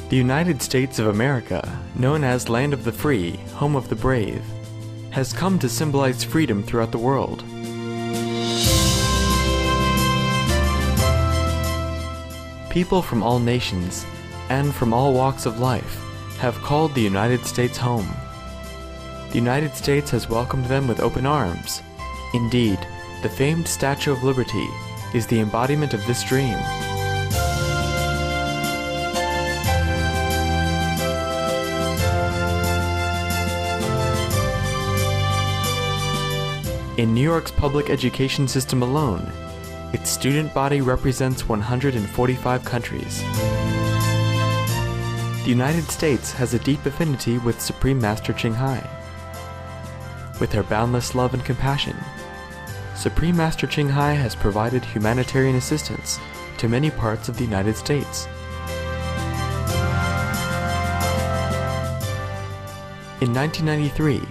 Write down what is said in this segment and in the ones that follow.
The United States of America, known as Land of the Free, Home of the Brave, has come to symbolize freedom throughout the world. People from all nations and from all walks of life have called the United States home. The United States has welcomed them with open arms. Indeed, the famed Statue of Liberty is the embodiment of this dream. In New York's public education system alone, its student body represents 145 countries. The United States has a deep affinity with Supreme Master Ching Hai. With her boundless love and compassion, Supreme Master Ching Hai has provided humanitarian assistance to many parts of the United States. In 1993,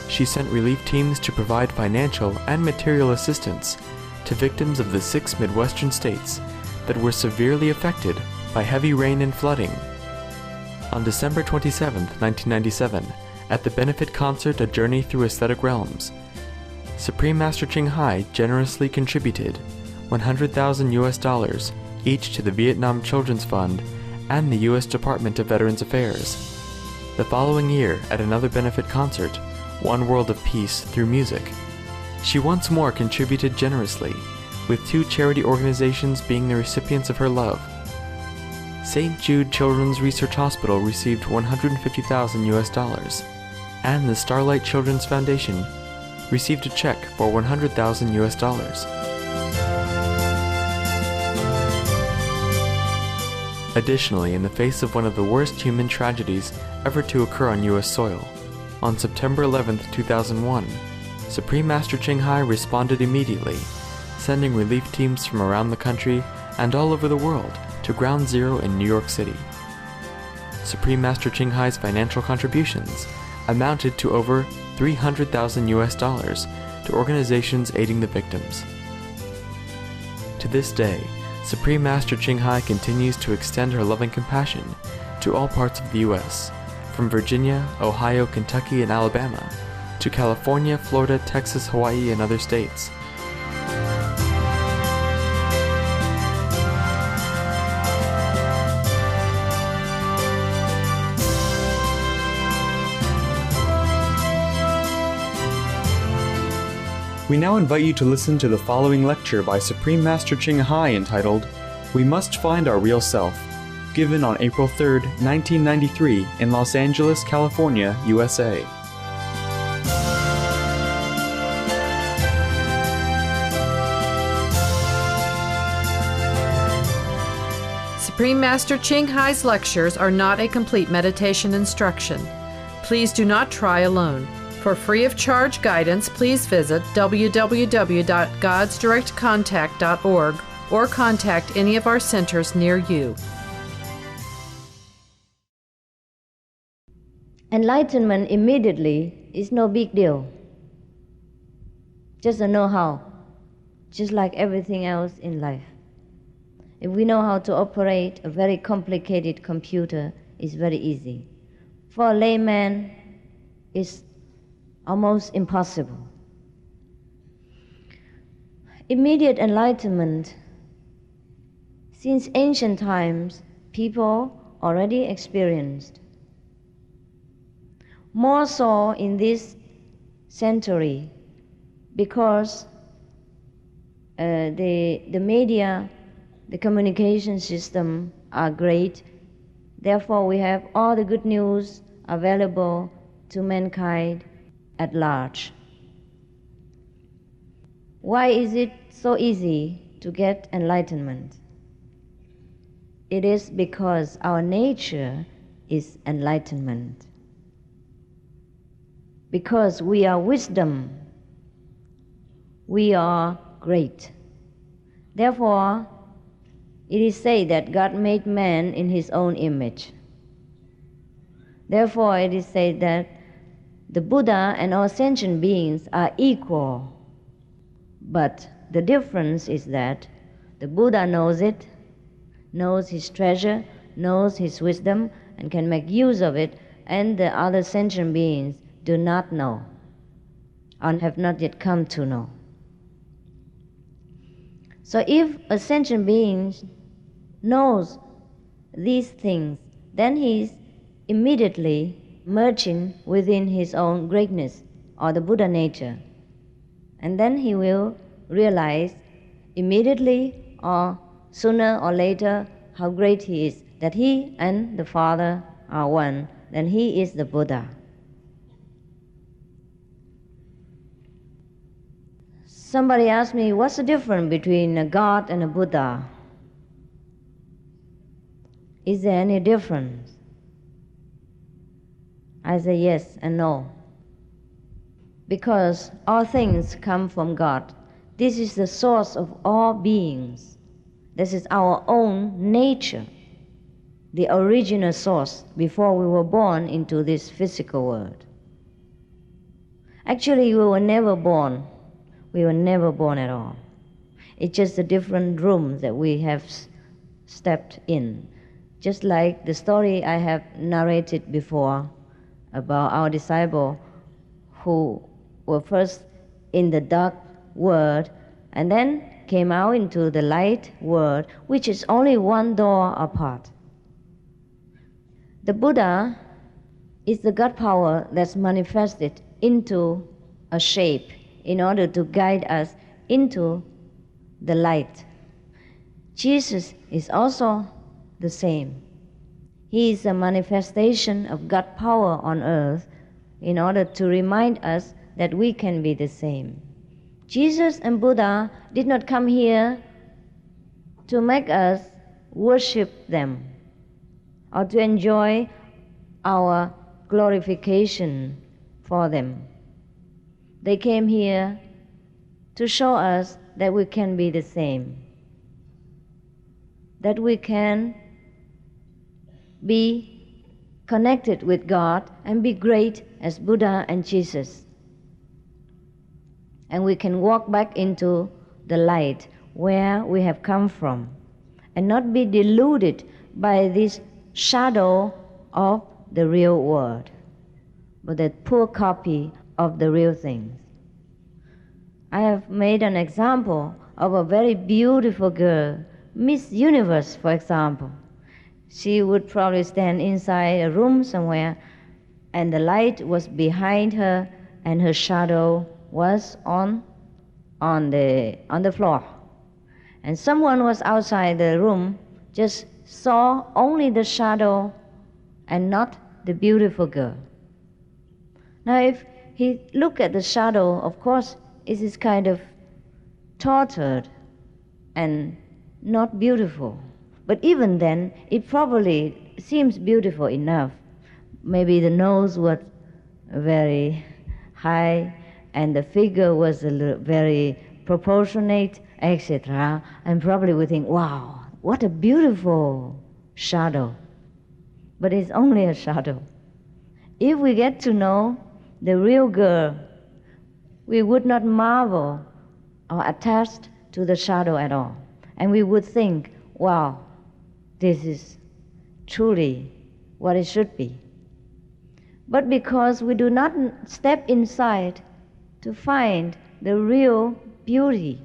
she sent relief teams to provide financial and material assistance to victims of the 6 Midwestern states that were severely affected by heavy rain and flooding. On December 27, 1997, at the benefit concert A Journey Through Aesthetic Realms, Supreme Master Ching Hai generously contributed $100,000 each to the Vietnam Children's Fund and the U.S. Department of Veterans Affairs. The following year, at another benefit concert, One World of Peace Through Music, she once more contributed generously, with 2 charity organizations being the recipients of her love. St. Jude Children's Research Hospital received $150,000, and the Starlight Children's Foundation received a check for $100,000. Additionally, in the face of one of the worst human tragedies ever to occur on U.S. soil, on September 11, 2001, Supreme Master Ching Hai responded immediately, sending relief teams from around the country and all over the world to Ground Zero in New York City. Supreme Master Ching Hai's financial contributions amounted to over $300,000 to organizations aiding the victims. To this day, Supreme Master Ching Hai continues to extend her loving compassion to all parts of the U.S., from Virginia, Ohio, Kentucky, and Alabama, to California, Florida, Texas, Hawaii, and other states. We now invite you to listen to the following lecture by Supreme Master Ching Hai entitled, We Must Find Our Real Self, given on April 3, 1993 in Los Angeles, California, USA. Supreme Master Ching Hai's lectures are not a complete meditation instruction. Please do not try alone. For free of charge guidance, please visit www.godsdirectcontact.org or contact any of our centers near you. Enlightenment immediately is no big deal. Just a know-how, just like everything else in life. If we know how to operate a very complicated computer, it's very easy. For a layman, it's almost impossible. Immediate enlightenment, since ancient times, people already experienced. More so in this century, because the media, the communication system are great. Therefore, we have all the good news available to mankind at large. Why is it so easy to get enlightenment? It is because our nature is enlightenment. Because we are wisdom, we are great. Therefore, it is said that God made man in his own image. Therefore, it is said that the Buddha and all sentient beings are equal. But the difference is that the Buddha knows it, knows his treasure, knows his wisdom, and can make use of it, and the other sentient beings do not know or have not yet come to know. So if a sentient being knows these things, then he is immediately merging within his own greatness or the Buddha nature. And then he will realize immediately or sooner or later how great he is, that he and the Father are one, then he is the Buddha. Somebody asked me, what's the difference between a God and a Buddha? Is there any difference? I say yes and no. Because all things come from God. This is the source of all beings. This is our own nature, the original source before we were born into this physical world. Actually, we were never born. We were never born at all. It's just a different room that we have stepped in. Just like the story I have narrated before about our disciple who were first in the dark world and then came out into the light world, which is only one door apart. The Buddha is the God power that's manifested into a shape in order to guide us into the light. Jesus is also the same. He is a manifestation of God power on earth in order to remind us that we can be the same. Jesus and Buddha did not come here to make us worship them or to enjoy our glorification for them. They came here to show us that we can be the same, that we can be connected with God and be great as Buddha and Jesus. And we can walk back into the light where we have come from and not be deluded by this shadow of the real world, but that poor copy of the real things. I have made an example of a very beautiful girl, Miss Universe, for example. She would probably stand inside a room somewhere, and the light was behind her, and her shadow was on the floor. And someone was outside the room, just saw only the shadow and not the beautiful girl. Now, if he looked at the shadow, of course, it is kind of tortured and not beautiful. But even then, it probably seems beautiful enough. Maybe the nose was very high and the figure was very proportionate, etc. And probably we think, wow, what a beautiful shadow. But it's only a shadow. If we get to know the real girl, we would not marvel or attach to the shadow at all. And we would think, wow, this is truly what it should be. But because we do not step inside to find the real beauty,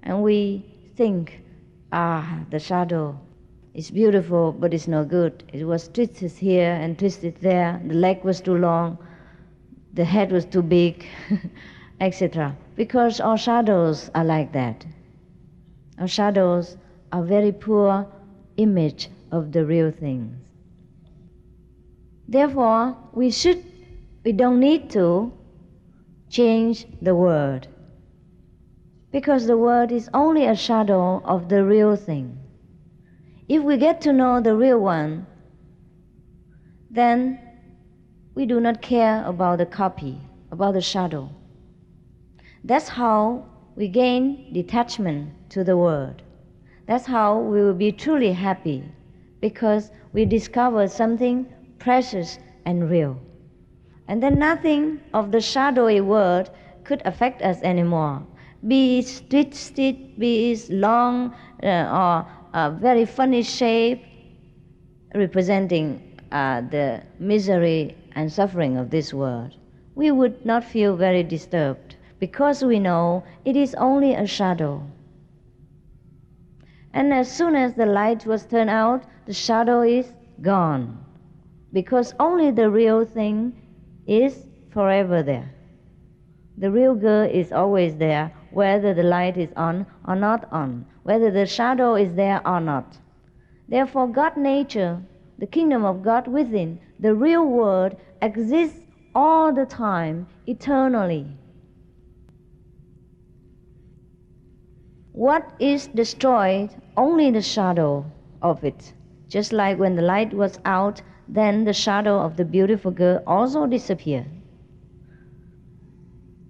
and we think, the shadow is beautiful, but it's no good. It was twisted here and twisted there. The leg was too long. The head was too big, etc. Because our shadows are like that. Our shadows are very poor image of the real things. Therefore, we don't need to change the world, because the world is only a shadow of the real thing. If we get to know the real one, then we do not care about the copy, about the shadow. That's how we gain detachment to the world. That's how we will be truly happy, because we discover something precious and real. And then nothing of the shadowy world could affect us anymore. Be it twisted, be it long or a very funny shape, representing the misery and suffering of this world, we would not feel very disturbed, because we know it is only a shadow. And as soon as the light was turned out, the shadow is gone, because only the real thing is forever there. The real good is always there, whether the light is on or not on, whether the shadow is there or not. Therefore, God nature, the kingdom of God within, the real world, exists all the time, eternally. What is destroyed? Only the shadow of it. Just like when the light was out, then the shadow of the beautiful girl also disappeared.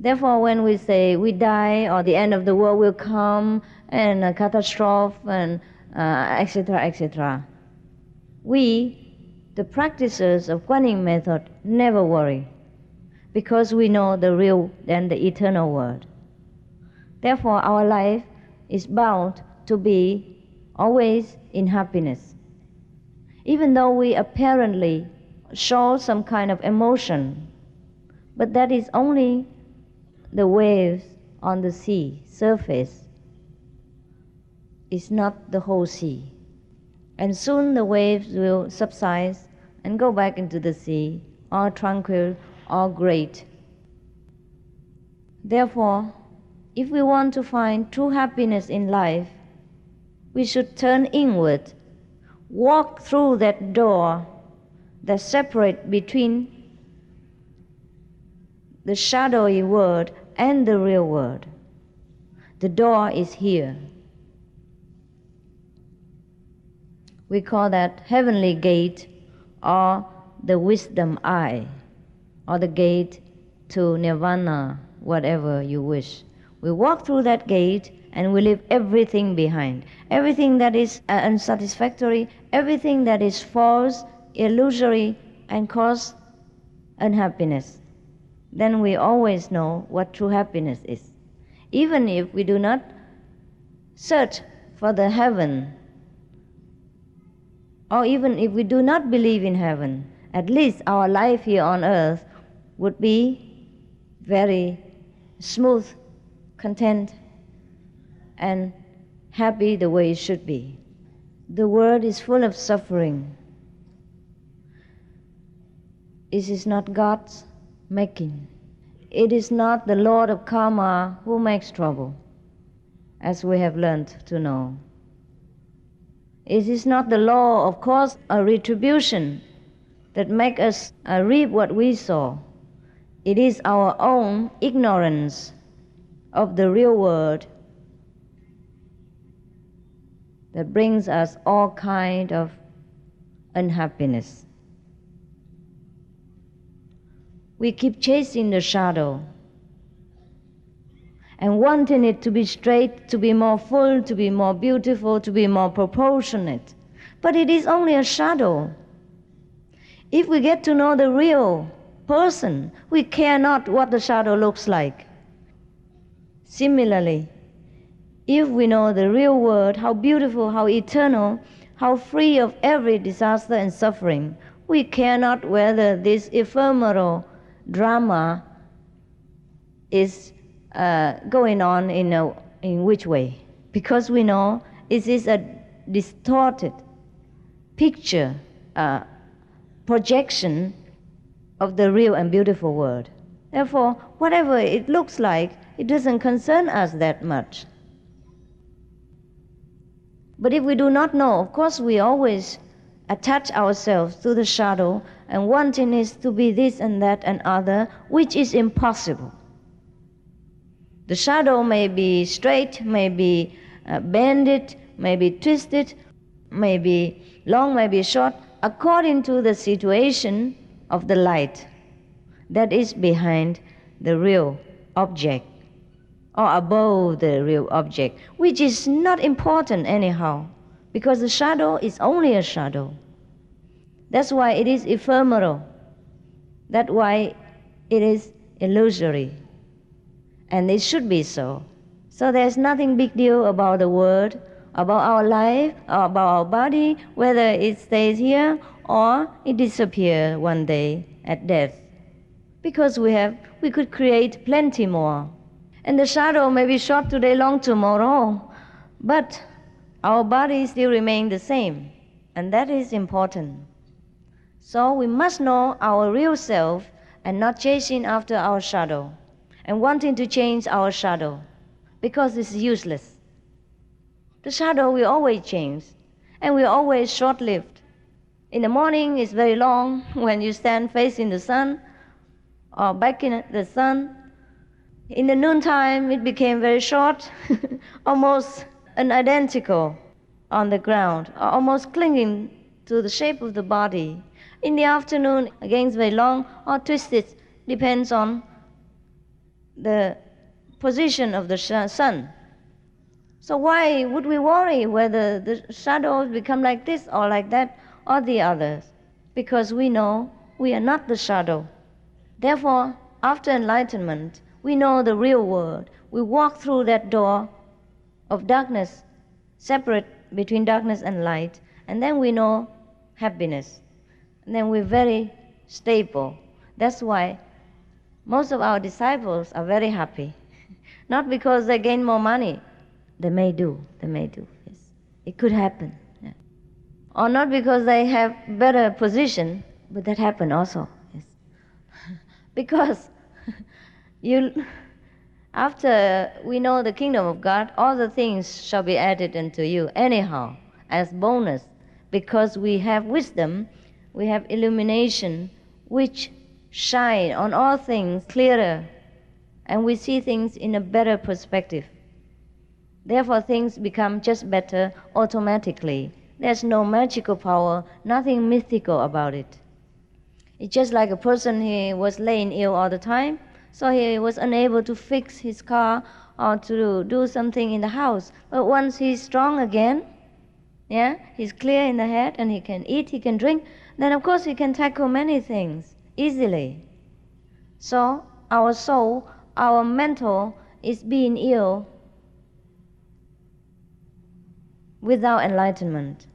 Therefore, when we say we die or the end of the world will come and a catastrophe and etc., etc., we, the practitioners of Kuan Yin method, never worry, because we know the real and the eternal world. Therefore, our life is bound to be always in happiness. Even though we apparently show some kind of emotion, but that is only the waves on the sea surface. It's not the whole sea. And soon the waves will subside and go back into the sea, all tranquil, all great. Therefore, if we want to find true happiness in life, we should turn inward, walk through that door that separates between the shadowy world and the real world. The door is here. We call that heavenly gate, or the wisdom eye, or the gate to nirvana, whatever you wish. We walk through that gate and we leave everything behind. Everything that is unsatisfactory, everything that is false, illusory, and cause unhappiness. Then we always know what true happiness is. Even if we do not search for the heaven, or even if we do not believe in heaven, at least our life here on earth would be very smooth, content, and happy the way it should be. The world is full of suffering. It is not God's making. It is not the Lord of Karma who makes trouble, as we have learned to know. It is not the law of cause or retribution that make us reap what we sow. It is our own ignorance of the real world that brings us all kind of unhappiness. We keep chasing the shadow and wanting it to be straight, to be more full, to be more beautiful, to be more proportionate. But it is only a shadow. If we get to know the real person, we care not what the shadow looks like. Similarly, if we know the real world, how beautiful, how eternal, how free of every disaster and suffering, we care not whether this ephemeral drama is going on in which way, because we know it is a distorted picture, projection of the real and beautiful world. Therefore, whatever it looks like, it doesn't concern us that much. But if we do not know, of course we always attach ourselves to the shadow and wanting it to be this and that and other, which is impossible. The shadow may be straight, may be bended, may be twisted, may be long, may be short, according to the situation of the light that is behind the real object, or above the real object, which is not important anyhow, because the shadow is only a shadow. That's why it is ephemeral. That's why it is illusory. And it should be so. So there's nothing big deal about the world about our life, about our body, whether it stays here or it disappears one day at death. Because we could create plenty more. And the shadow may be short today, long tomorrow, but our body still remains the same, and that is important. So we must know our real self and not chasing after our shadow and wanting to change our shadow, because it's useless. The shadow will always change, and will always short-lived. In the morning it's very long when you stand facing the sun or back in the sun. In the noontime it became very short, almost unidentical on the ground, almost clinging to the shape of the body. In the afternoon, again, it's very long or twisted, depends on the position of the sun. So why would we worry whether the shadows become like this or like that or the others? Because we know we are not the shadow. Therefore, after enlightenment, we know the real world. We walk through that door of darkness, separate between darkness and light, and then we know happiness. And then we're very stable. That's why most of our disciples are very happy. Not because they gain more money. They may do, yes. It could happen. Yeah. Or not because they have better position, but that happen also, yes. Because after we know the kingdom of God, all the things shall be added unto you anyhow, as bonus, because we have wisdom, we have illumination, which shine on all things clearer, and we see things in a better perspective. Therefore, things become just better automatically. There's no magical power, nothing mythical about it. It's just like a person, he was laying ill all the time, so he was unable to fix his car or to do something in the house. But once he's strong again, yeah, he's clear in the head and he can eat, he can drink, then of course he can tackle many things easily. So our soul, our mental is being ill without enlightenment,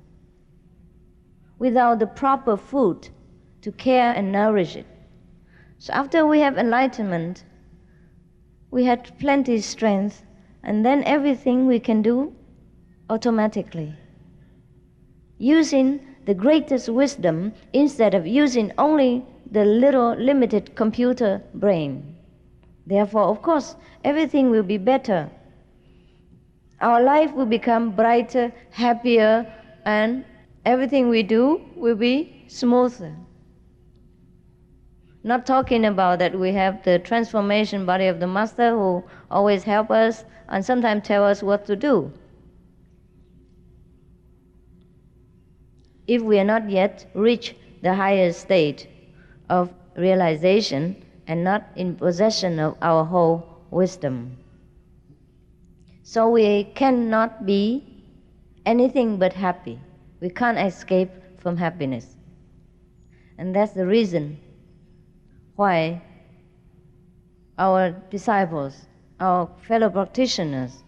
without the proper food to care and nourish it. So after we have enlightenment, we had plenty of strength, and then everything we can do automatically, using the greatest wisdom instead of using only the little limited computer brain. Therefore, of course, everything will be better. Our life will become brighter, happier, and everything we do will be smoother. Not talking about that we have the transformation body of the Master who always help us and sometimes tell us what to do. If we are not yet reached the higher state of realization and not in possession of our whole wisdom. So we cannot be anything but happy. We can't escape from happiness. And that's the reason why our disciples, our fellow practitioners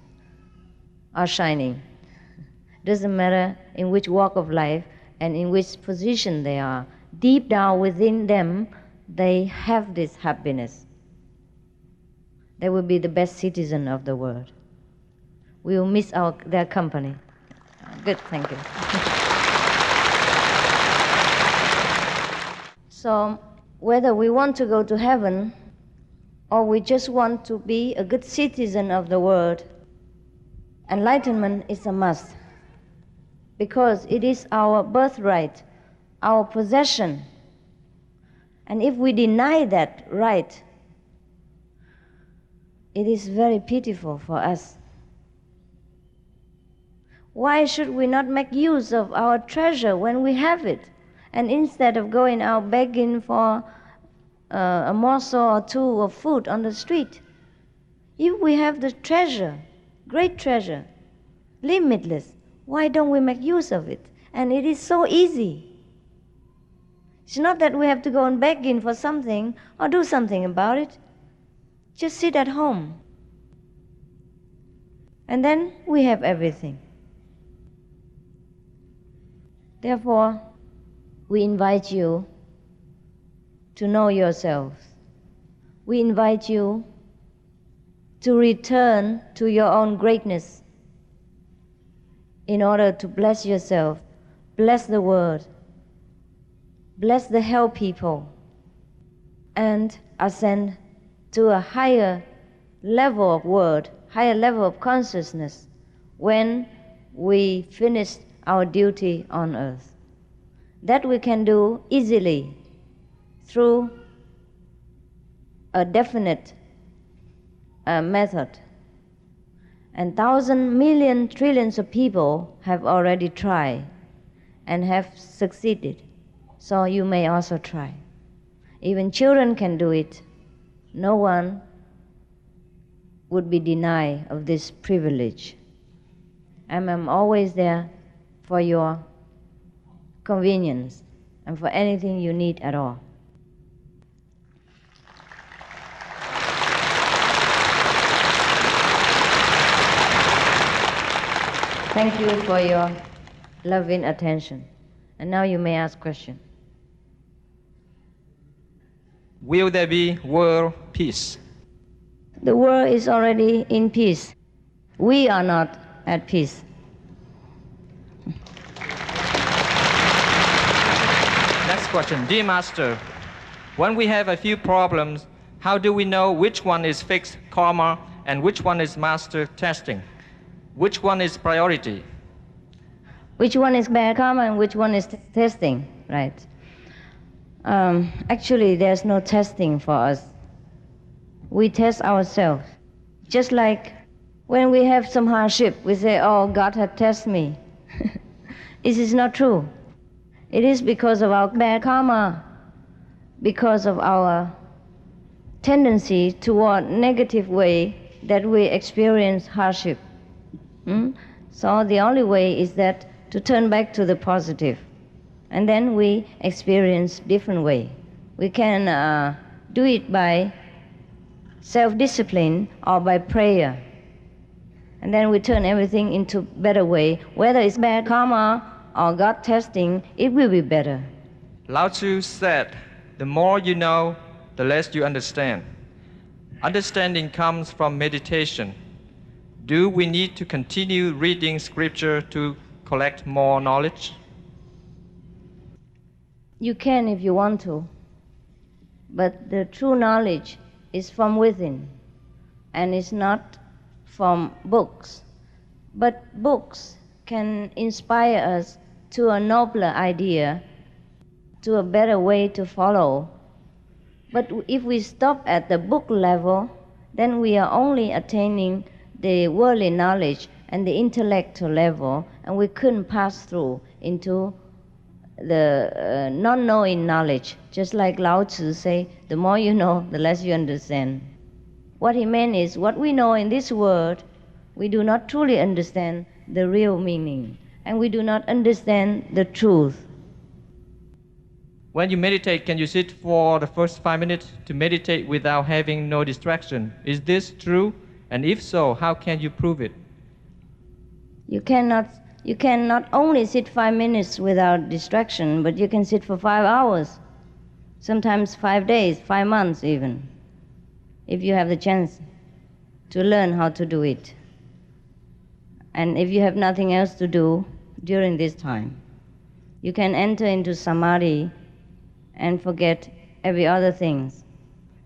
are shining. Doesn't matter in which walk of life and in which position they are. Deep down within them, they have this happiness. They will be the best citizen of the world. We will miss their company. Good, thank you. So, whether we want to go to heaven or we just want to be a good citizen of the world, enlightenment is a must, because it is our birthright, our possession. And if we deny that right, it is very pitiful for us. Why should we not make use of our treasure when we have it? And instead of going out begging for a morsel or two of food on the street, if we have the treasure, great treasure, limitless, why don't we make use of it? And it is so easy. It's not that we have to go on begging for something or do something about it. Just sit at home. And then we have everything. Therefore, we invite you to know yourself. We invite you to return to your own greatness in order to bless yourself, bless the world, bless the hell people, and ascend to a higher level of world, higher level of consciousness when we finish our duty on earth. That we can do easily through a definite method. And thousands, millions, trillions of people have already tried and have succeeded. So you may also try. Even children can do it. No one would be denied of this privilege. And I'm always there for your convenience and for anything you need at all. Thank you for your loving attention. And now you may ask questions. Will there be world peace? The world is already in peace. We are not at peace. Next question. Dear Master, when we have a few problems, how do we know which one is fixed karma and which one is master testing? Which one is priority? Which one is bad karma and which one is testing, right? Actually, there's no testing for us. We test ourselves. Just like when we have some hardship, we say, oh, God has tested me. It is not true. It is because of our bad karma, because of our tendency toward negative way that we experience hardship. So the only way is that to turn back to the positive. And then we experience different way. We can do it by self-discipline or by prayer. And then we turn everything into better way. Whether it's bad karma or God testing, it will be better. Lao Tzu said, the more you know, the less you understand. Understanding comes from meditation. Do we need to continue reading scripture to collect more knowledge? You can if you want to. But the true knowledge is from within, and it's not from books. But books can inspire us to a nobler idea, to a better way to follow. But if we stop at the book level, then we are only attaining the worldly knowledge and the intellectual level, and we couldn't pass through into the non-knowing knowledge. Just like Lao Tzu say, the more you know, the less you understand. What he meant is, what we know in this world, we do not truly understand the real meaning, and we do not understand the truth. When you meditate, can you sit for the first 5 minutes to meditate without having no distraction? Is this true? And if so, how can you prove it? You can not only sit 5 minutes without distraction, but you can sit for 5 hours, sometimes 5 days, 5 months even, if you have the chance to learn how to do it. And if you have nothing else to do during this time, you can enter into samadhi and forget every other thing.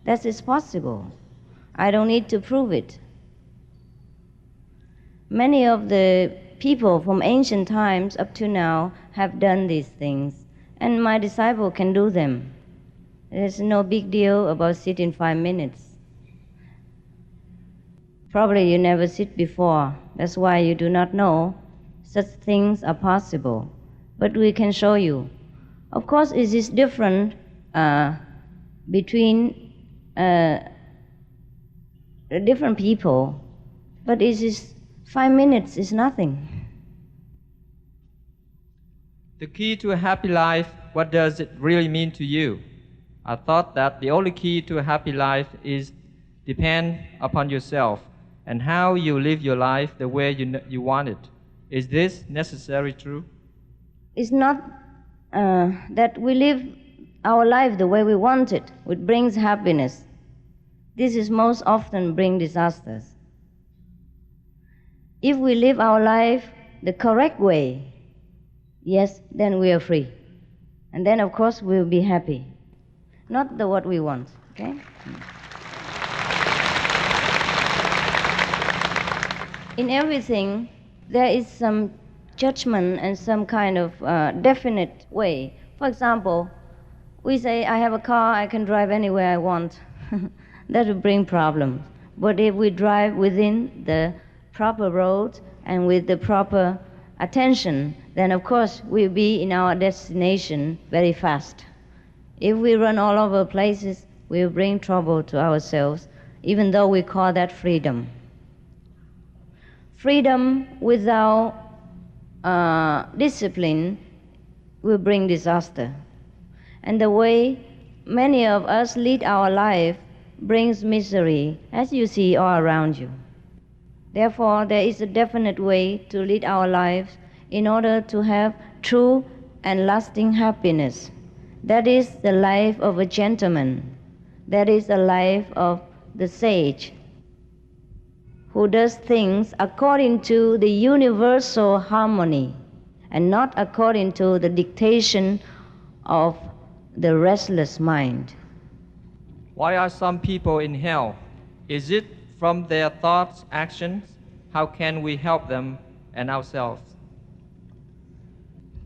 That is possible. I don't need to prove it. Many of the people from ancient times up to now have done these things, and my disciple can do them. There's no big deal about sitting 5 minutes. Probably you never sit before. That's why you do not know such things are possible. But we can show you. Of course, it is different between different people, but it is 5 minutes is nothing. The key to a happy life, what does it really mean to you? I thought that the only key to a happy life is depend upon yourself and how you live your life the way you want it. Is this necessarily true? it's not that we live our life the way we want it, which brings happiness. This is most often bring disasters. If we live our life the correct way, yes, then we are free. And then, of course, we'll be happy. Not what we want, okay? In everything, there is some judgment and some kind of definite way. For example, we say, I have a car, I can drive anywhere I want. That will bring problems. But if we drive within the proper road and with the proper attention, then of course we'll be in our destination very fast. If we run all over places, we'll bring trouble to ourselves, even though we call that freedom. Freedom without discipline will bring disaster. And the way many of us lead our life brings misery, as you see all around you. Therefore, there is a definite way to lead our lives in order to have true and lasting happiness. That is the life of a gentleman. That is the life of the sage, who does things according to the universal harmony and not according to the dictation of the restless mind. Why are some people in hell? Is it from their thoughts, actions? How can we help them and ourselves?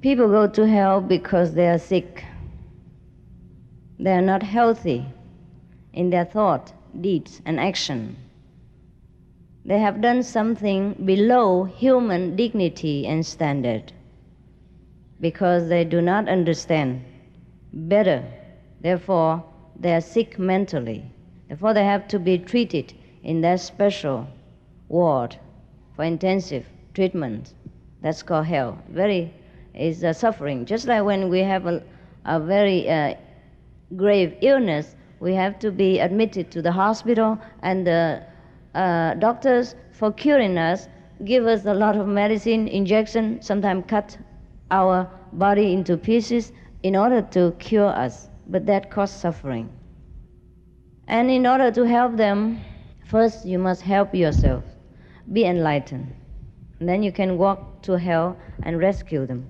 People go to hell because they are sick. They are not healthy in their thought, deeds, and action. They have done something below human dignity and standard because they do not understand better. Therefore, they are sick mentally. Therefore, they have to be treated in their special ward for intensive treatment. That's called hell. Is suffering. Just like when we have a very grave illness, we have to be admitted to the hospital, and the doctors, for curing us, give us a lot of medicine, injection, sometimes cut our body into pieces in order to cure us. But that causes suffering. And in order to help them, first you must help yourself, be enlightened. And then you can walk to hell and rescue them.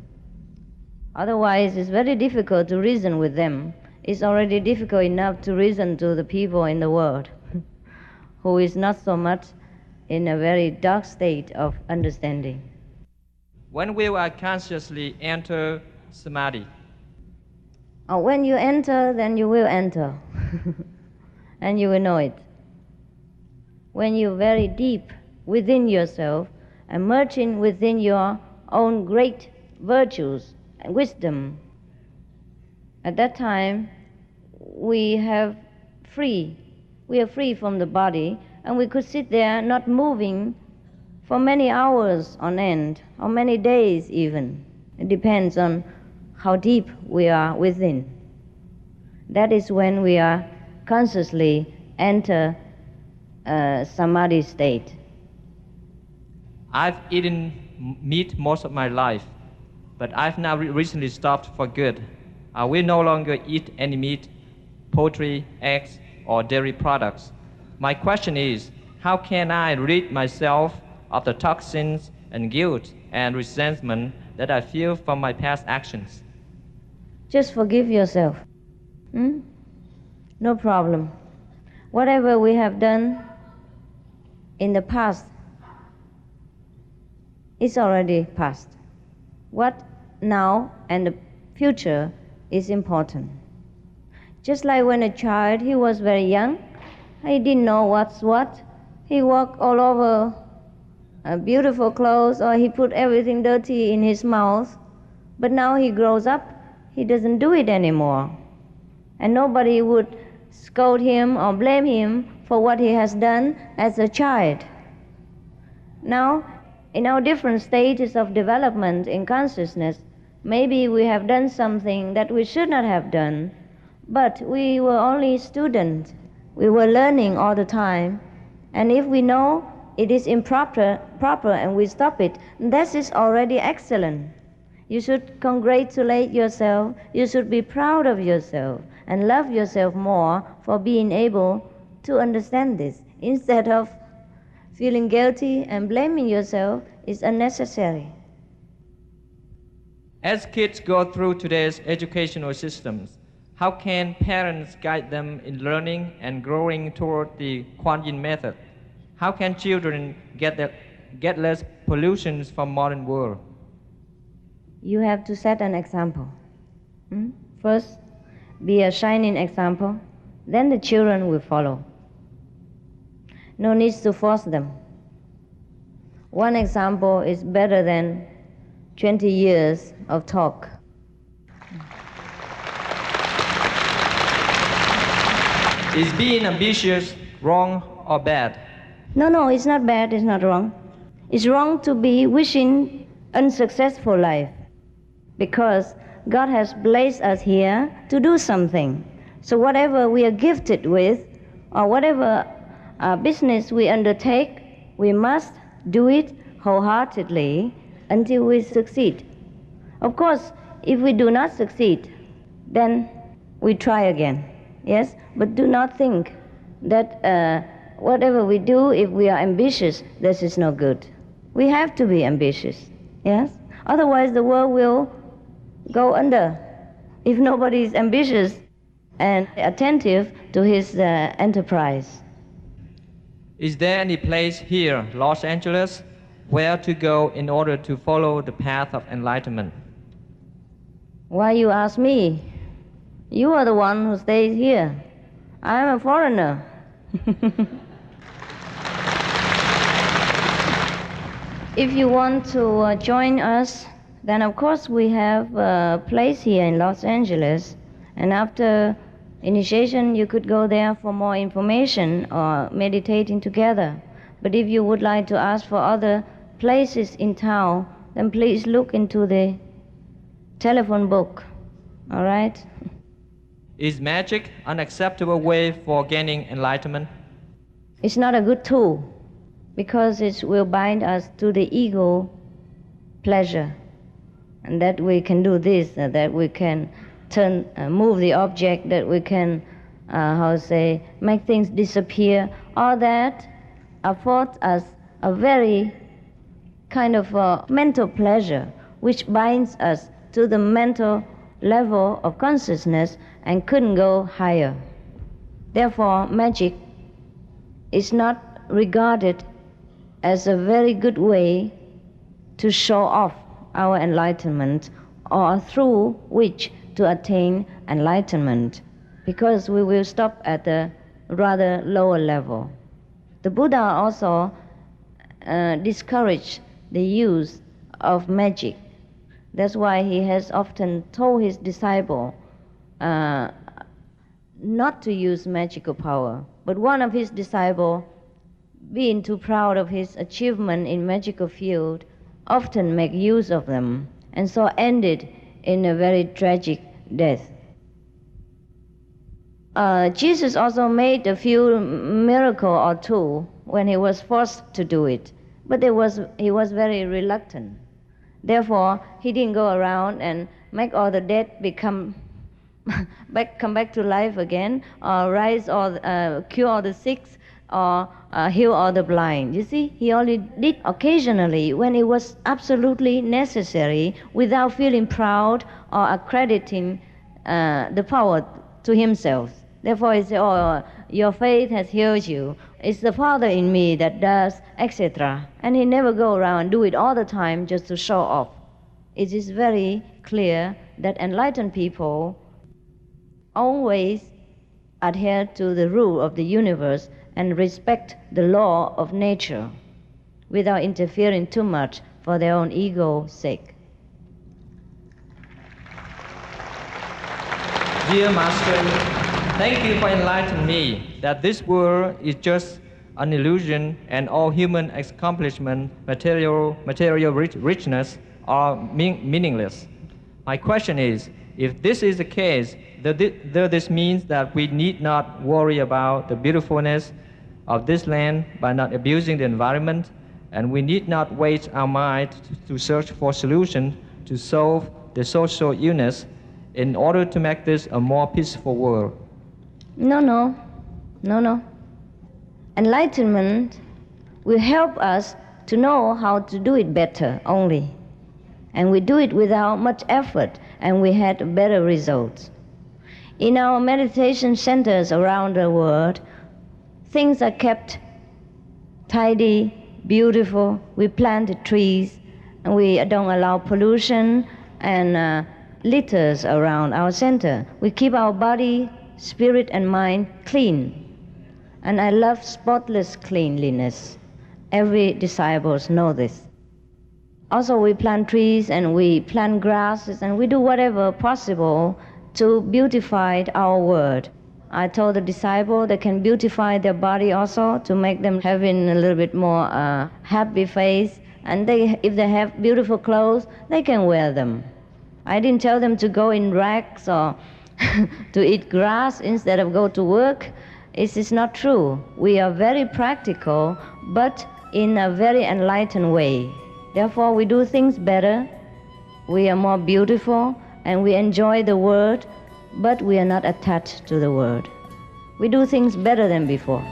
Otherwise, it's very difficult to reason with them. It's already difficult enough to reason to the people in the world who is not so much in a very dark state of understanding. When will I consciously enter samadhi? When you enter, then you will enter. And you will know it. When you're very deep within yourself and merging within your own great virtues and wisdom, at that time we are free from the body, and we could sit there not moving for many hours on end, or many days even. It depends on how deep we are within. That is when we are consciously enter samadhi state. I've eaten meat most of my life, but I've now recently stopped for good. I will no longer eat any meat, poultry, eggs, or dairy products. My question is, how can I rid myself of the toxins and guilt and resentment that I feel from my past actions? Just forgive yourself. No problem. Whatever we have done in the past is already past. What now and the future is important. Just like when a child, he was very young, he didn't know what's what. He walked all over beautiful clothes, or he put everything dirty in his mouth. But now he grows up, he doesn't do it anymore. And nobody would scold him or blame him for what he has done as a child. Now, in our different stages of development in consciousness, maybe we have done something that we should not have done, but we were only students. We were learning all the time. And if we know it is improper and we stop it, that is already excellent. You should congratulate yourself. You should be proud of yourself and love yourself more for being able to understand this. Instead of feeling guilty and blaming yourself is unnecessary. As kids go through today's educational systems, how can parents guide them in learning and growing toward the Kuan Yin method? How can children get less pollution from modern world? You have to set an example. First, be a shining example, then the children will follow. No need to force them. One example is better than 20 years of talk. Is being ambitious wrong or bad? No, it's not bad, it's not wrong. It's wrong to be wishing unsuccessful life, because God has placed us here to do something. So whatever we are gifted with, or whatever business we undertake, we must do it wholeheartedly until we succeed. Of course, if we do not succeed, then we try again, yes? But do not think that whatever we do, if we are ambitious, this is no good. We have to be ambitious, yes? Otherwise the world will go under if nobody is ambitious and attentive to his enterprise. Is there any place here, Los Angeles, where to go in order to follow the path of enlightenment? Why you ask me? You are the one who stays here. I am a foreigner. If you want to join us, then of course we have a place here in Los Angeles, and after initiation you could go there for more information or meditating together. But if you would like to ask for other places in town, then please look into the telephone book, all right? Is magic an acceptable way for gaining enlightenment? It's not a good tool, because it will bind us to the ego pleasure, and that we can do this, that we can move the object, that we can, make things disappear. All that affords us a very kind of mental pleasure, which binds us to the mental level of consciousness and couldn't go higher. Therefore, magic is not regarded as a very good way to show off our enlightenment, or through which to attain enlightenment, because we will stop at a rather lower level. The Buddha also discouraged the use of magic. That's why he has often told his disciple not to use magical power. But one of his disciples, being too proud of his achievement in magical field, often make use of them, and so ended in a very tragic death. Jesus also made a few miracles or two when he was forced to do it, but he was very reluctant. Therefore, he didn't go around and make all the dead come back to life again, or rise or cure all the sick, or heal all the blind. You see, he only did occasionally when it was absolutely necessary, without feeling proud or accrediting the power to himself. Therefore, he said, "Oh, your faith has healed you. It's the Father in me that does," etc. And he never go around and do it all the time just to show off. It is very clear that enlightened people always adhere to the rule of the universe and respect the law of nature without interfering too much for their own ego's sake. Dear Master, thank you for enlightening me that this world is just an illusion and all human accomplishment, material richness are meaningless. My question is, if this is the case, does this mean that we need not worry about the beautifulness of this land by not abusing the environment, and we need not waste our mind to search for solutions to solve the social illness in order to make this a more peaceful world? No. Enlightenment will help us to know how to do it better only. And we do it without much effort, and we had better results. In our meditation centers around the world, things are kept tidy, beautiful. We plant trees, and we don't allow pollution and litters around our center. We keep our body, spirit, and mind clean. And I love spotless cleanliness. Every disciple knows this. Also, we plant trees and we plant grasses and we do whatever possible to beautify our world. I told the disciple they can beautify their body also to make them having a little bit more happy face. And if they have beautiful clothes, they can wear them. I didn't tell them to go in rags or to eat grass instead of go to work. It is not true. We are very practical, but in a very enlightened way. Therefore, we do things better, we are more beautiful, and we enjoy the world, but we are not attached to the world. We do things better than before.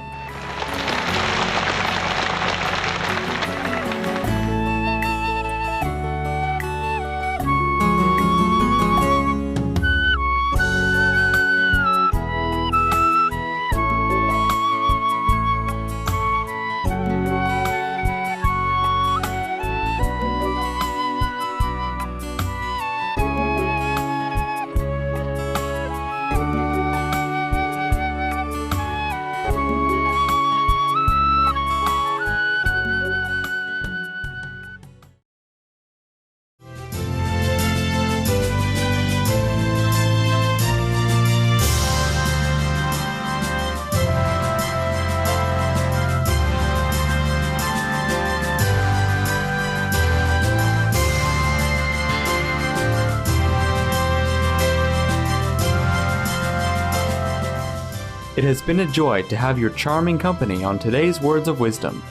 It has been a joy to have your charming company on today's Words of Wisdom.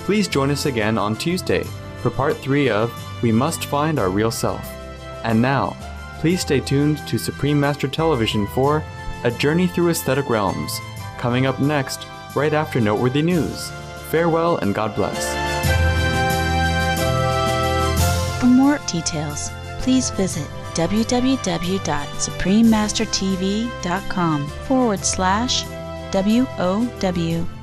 Please join us again on Tuesday for Part 3 of We Must Find Our Real Self. And now, please stay tuned to Supreme Master Television for A Journey Through Aesthetic Realms, coming up next, right after Noteworthy News. Farewell and God bless. For more details, please visit www.suprememastertv.com/WOW